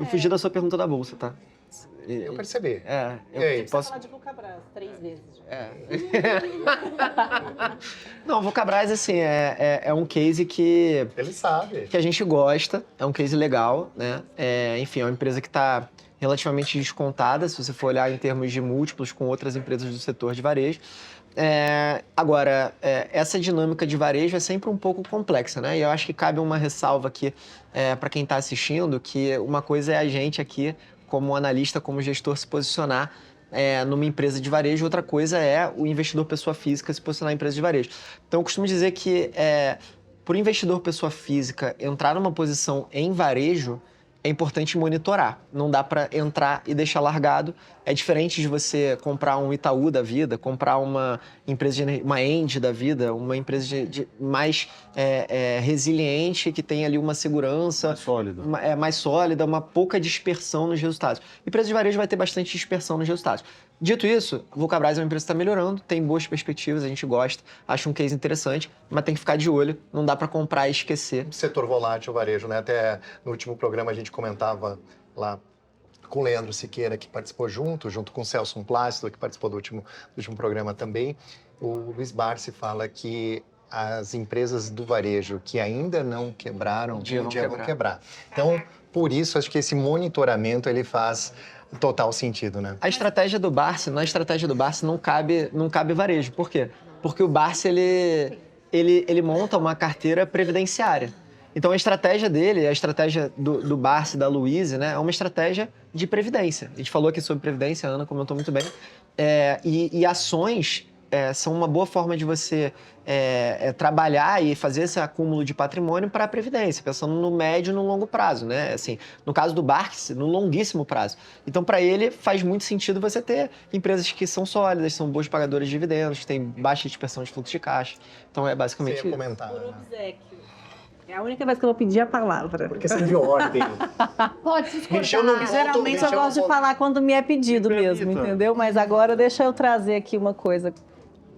Eu fugi da sua pergunta da bolsa, tá? Eu percebi. Eu Posso falar de Vulcabras 3 vezes. Não, o Vulcabras, assim, é um case que... Ele sabe. Que a gente gosta, é um case legal, né? Enfim, é uma empresa que está relativamente descontada, se você for olhar em termos de múltiplos com outras empresas do setor de varejo. Agora, essa dinâmica de varejo é sempre um pouco complexa, né? E eu acho que cabe uma ressalva aqui para quem está assistindo, que uma coisa é a gente aqui, como analista, como gestor, se posicionar numa empresa de varejo, outra coisa é o investidor pessoa física se posicionar em empresa de varejo. Então, eu costumo dizer que para o investidor pessoa física entrar numa posição em varejo, é importante monitorar. Não dá para entrar e deixar largado. É diferente de você comprar um Itaú da vida, comprar uma empresa, uma Engie da vida, uma empresa mais resiliente, que tem ali uma segurança... Mais sólida. Mais sólida, uma pouca dispersão nos resultados. Empresa de varejo vai ter bastante dispersão nos resultados. Dito isso, a Vulcabras é uma empresa que está melhorando, tem boas perspectivas, a gente gosta, acha um case interessante, mas tem que ficar de olho, não dá para comprar e esquecer. Setor volátil, varejo, né? Até no último programa a gente comentava lá com o Leandro Siqueira, que participou junto com o Celso Plácido, que participou do último programa também. O Luiz Barsi fala que as empresas do varejo que ainda não quebraram, um dia vão quebrar. Então, por isso, acho que esse monitoramento ele faz total sentido, né? Na estratégia do Barsi não cabe varejo. Por quê? Porque o Barsi, ele monta uma carteira previdenciária. Então, a estratégia dele, a estratégia do Barsi, da Luize, né, é uma estratégia de previdência. A gente falou aqui sobre previdência, a Ana comentou muito bem. E ações são uma boa forma de você trabalhar e fazer esse acúmulo de patrimônio para a previdência, pensando no médio e no longo prazo, né? Assim, no caso do Barsi, no longuíssimo prazo. Então, para ele, faz muito sentido você ter empresas que são sólidas, são boas pagadoras de dividendos, que têm baixa dispersão de fluxo de caixa. Então, é basicamente Você ia isso. comentar. Por obséquio. É a única vez que eu vou pedir a palavra. Por questão de ordem. Pode Mexeu no discordar. ponto, Geralmente eu gosto de falar quando me é pedido mesmo, entendeu? Mas agora deixa eu trazer aqui uma coisa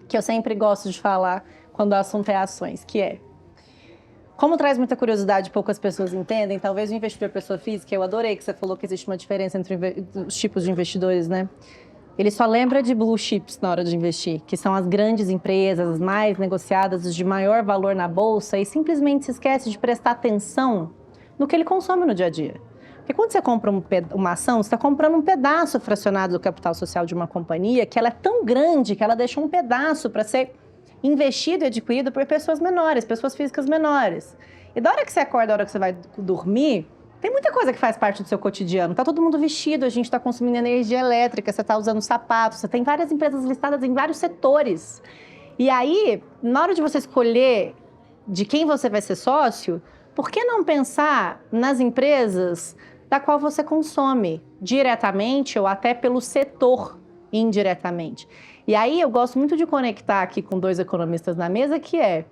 que eu sempre gosto de falar quando o assunto é ações, que é... Como traz muita curiosidade e poucas pessoas entendem, talvez o investidor pessoa física, eu adorei que você falou que existe uma diferença entre os tipos de investidores, né? Ele só lembra de blue chips na hora de investir, que são as grandes empresas, as mais negociadas, as de maior valor na bolsa, e simplesmente se esquece de prestar atenção no que ele consome no dia a dia. Porque quando você compra uma ação, você está comprando um pedaço fracionado do capital social de uma companhia, que ela é tão grande que ela deixa um pedaço para ser investido e adquirido por pessoas menores, pessoas físicas menores. E da hora que você acorda, da hora que você vai dormir, tem muita coisa que faz parte do seu cotidiano. Tá todo mundo vestido, a gente está consumindo energia elétrica, você está usando sapatos, você tem várias empresas listadas em vários setores. E aí, na hora de você escolher de quem você vai ser sócio, por que não pensar nas empresas da qual você consome diretamente ou até pelo setor indiretamente? E aí eu gosto muito de conectar aqui com dois economistas na mesa, que é...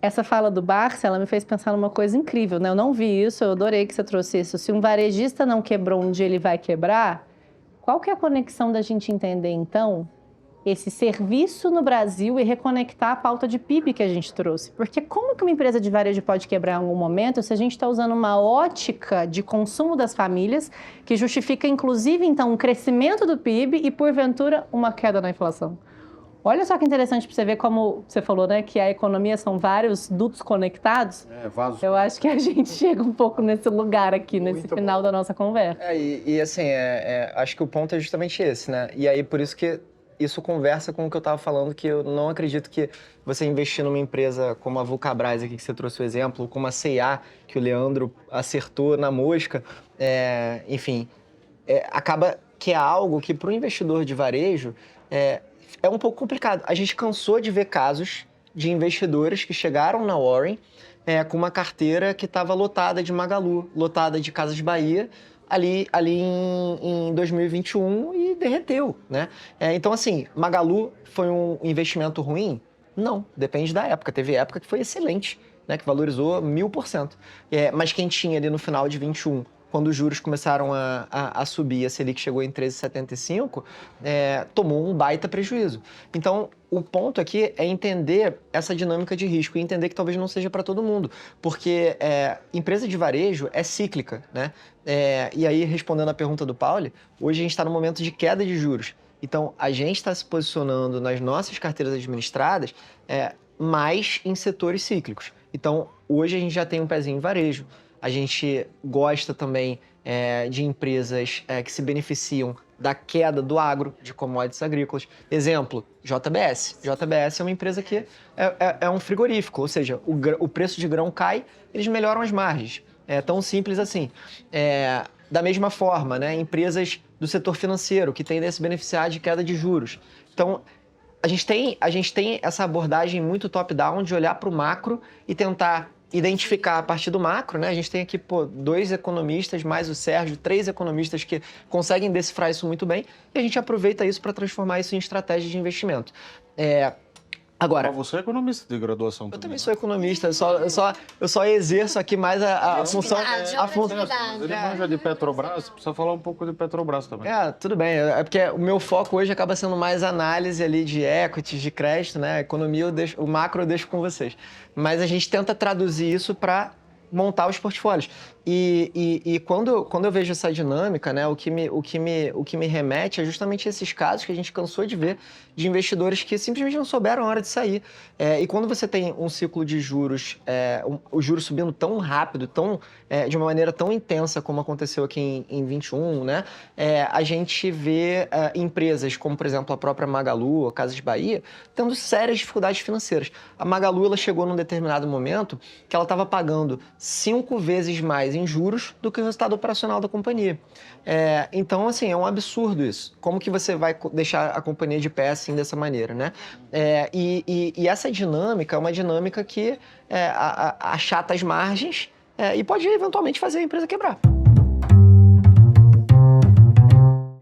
Essa fala do Barsi, ela me fez pensar numa coisa incrível, né? Eu não vi isso, eu adorei que você trouxe isso. Se um varejista não quebrou, um dia ele vai quebrar, qual que é a conexão da gente entender, então, esse serviço no Brasil e reconectar a pauta de PIB que a gente trouxe? Porque como que uma empresa de varejo pode quebrar em algum momento se a gente está usando uma ótica de consumo das famílias que justifica, inclusive, então, um crescimento do PIB e, porventura, uma queda na inflação? Olha só que interessante para você ver como você falou, né? Que a economia são vários dutos conectados. Vasos. Eu acho que a gente chega um pouco nesse lugar aqui, nesse final da nossa conversa. Assim, acho que o ponto é justamente esse, né? E aí, por isso que isso conversa com o que eu estava falando, que eu não acredito que você investir numa empresa como a Vulcabras, aqui que você trouxe o exemplo, como a C&A, que o Leandro acertou na mosca, acaba que é algo que para o investidor de varejo é um pouco complicado. A gente cansou de ver casos de investidores que chegaram na Warren com uma carteira que estava lotada de Magalu, lotada de Casas Bahia, ali em 2021 e derreteu, né? Então, assim, Magalu foi um investimento ruim? Não, depende da época. Teve época que foi excelente, né? Que valorizou 1000%. Mas quem tinha ali no final de 21, quando os juros começaram a subir, a Selic chegou em 13,75, tomou um baita prejuízo. Então, o ponto aqui é entender essa dinâmica de risco e entender que talvez não seja para todo mundo, porque empresa de varejo é cíclica, né? E aí, respondendo à pergunta do Paulo, hoje a gente está no momento de queda de juros. Então, a gente está se posicionando nas nossas carteiras administradas mais em setores cíclicos. Então, hoje a gente já tem um pezinho em varejo. A gente gosta também de empresas que se beneficiam da queda do agro, de commodities agrícolas. Exemplo, JBS. JBS é uma empresa que é um frigorífico, ou seja, o preço de grão cai, eles melhoram as margens. É tão simples assim. Da mesma forma, né, empresas do setor financeiro que tendem a se beneficiar de queda de juros. Então, a gente tem essa abordagem muito top-down de olhar para o macro e tentar identificar a partir do macro, né? A gente tem aqui 2 economistas, mais o Sérgio, 3 economistas que conseguem decifrar isso muito bem e a gente aproveita isso para transformar isso em estratégia de investimento. Agora, Mas você é economista de graduação eu também sou economista, eu só exerço aqui mais a função... Ele manja de Petrobras, precisa falar um pouco de Petrobras também. Tudo bem. É porque o meu foco hoje acaba sendo mais análise ali de equities, de crédito, né? A economia, o macro eu deixo com vocês. Mas a gente tenta traduzir isso para montar os portfólios. E quando eu vejo essa dinâmica, né, o que me remete é justamente esses casos que a gente cansou de ver de investidores que simplesmente não souberam a hora de sair. E quando você tem um ciclo de juros, os juros subindo tão rápido, de uma maneira tão intensa como aconteceu aqui em 21, né, a gente vê empresas como, por exemplo, a própria Magalu, a Casas Bahia, tendo sérias dificuldades financeiras. A Magalu ela chegou num determinado momento que ela estava pagando 5 vezes mais em juros do que o resultado operacional da companhia. Então, assim, é um absurdo isso. Como que você vai deixar a companhia de pé assim dessa maneira, né? E essa dinâmica é uma dinâmica que achata as margens e pode eventualmente fazer a empresa quebrar.